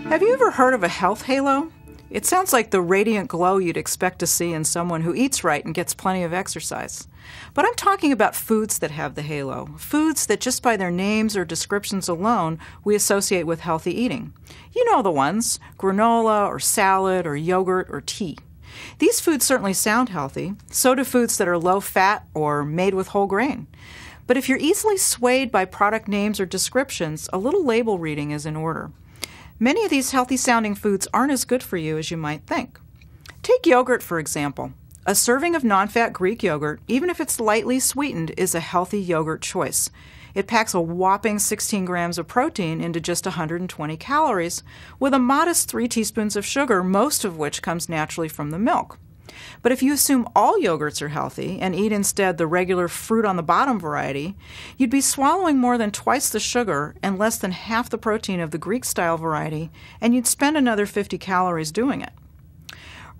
Have you ever heard of a health halo? It sounds like the radiant glow you'd expect to see in someone who eats right and gets plenty of exercise. But I'm talking about foods that have the halo, foods that just by their names or descriptions alone we associate with healthy eating. You know the ones, granola or salad or yogurt or tea. These foods certainly sound healthy, so do foods that are low fat or made with whole grain. But if you're easily swayed by product names or descriptions, a little label reading is in order. Many of these healthy-sounding foods aren't as good for you as you might think. Take yogurt, for example. A serving of non-fat Greek yogurt, even if it's lightly sweetened, is a healthy yogurt choice. It packs a whopping 16 grams of protein into just 120 calories, with a modest 3 teaspoons of sugar, most of which comes naturally from the milk. But if you assume all yogurts are healthy and eat instead the regular fruit-on-the-bottom variety, you'd be swallowing more than twice the sugar and less than half the protein of the Greek-style variety, and you'd spend another 50 calories doing it.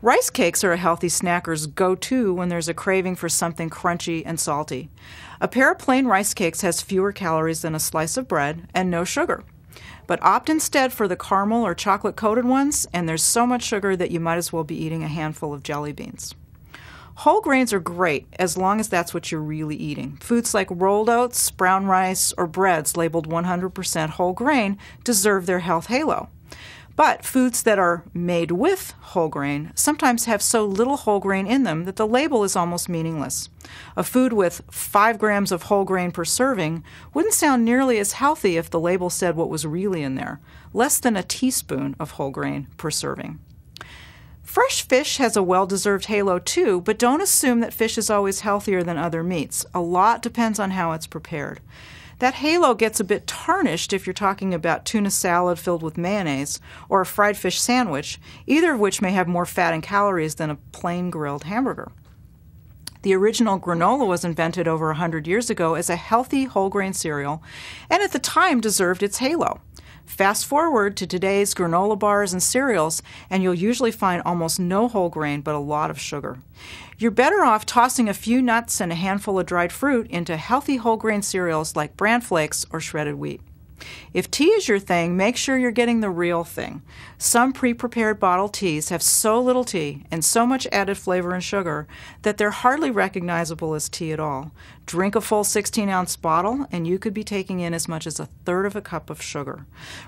Rice cakes are a healthy snacker's go-to when there's a craving for something crunchy and salty. A pair of plain rice cakes has fewer calories than a slice of bread and no sugar. But opt instead for the caramel or chocolate-coated ones, and there's so much sugar that you might as well be eating a handful of jelly beans. Whole grains are great as long as that's what you're really eating. Foods like rolled oats, brown rice, or breads labeled 100% whole grain deserve their health halo. But foods that are made with whole grain sometimes have so little whole grain in them that the label is almost meaningless. A food with 5 grams of whole grain per serving wouldn't sound nearly as healthy if the label said what was really in there, less than a teaspoon of whole grain per serving. Fresh fish has a well-deserved halo too, but don't assume that fish is always healthier than other meats. A lot depends on how it's prepared. That halo gets a bit tarnished if you're talking about tuna salad filled with mayonnaise or a fried fish sandwich, either of which may have more fat and calories than a plain grilled hamburger. The original granola was invented over 100 years ago as a healthy whole grain cereal, and at the time deserved its halo. Fast forward to today's granola bars and cereals, and you'll usually find almost no whole grain but a lot of sugar. You're better off tossing a few nuts and a handful of dried fruit into healthy whole grain cereals like bran flakes or shredded wheat. If tea is your thing, make sure you're getting the real thing. Some pre-prepared bottled teas have so little tea and so much added flavor and sugar that they're hardly recognizable as tea at all. Drink a full 16-ounce bottle and you could be taking in as much as 1/3 of a cup of sugar.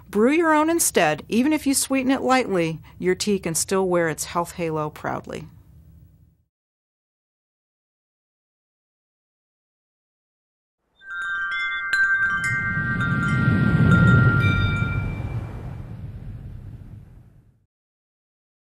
Brew your own instead. Even if you sweeten it lightly, your tea can still wear its health halo proudly.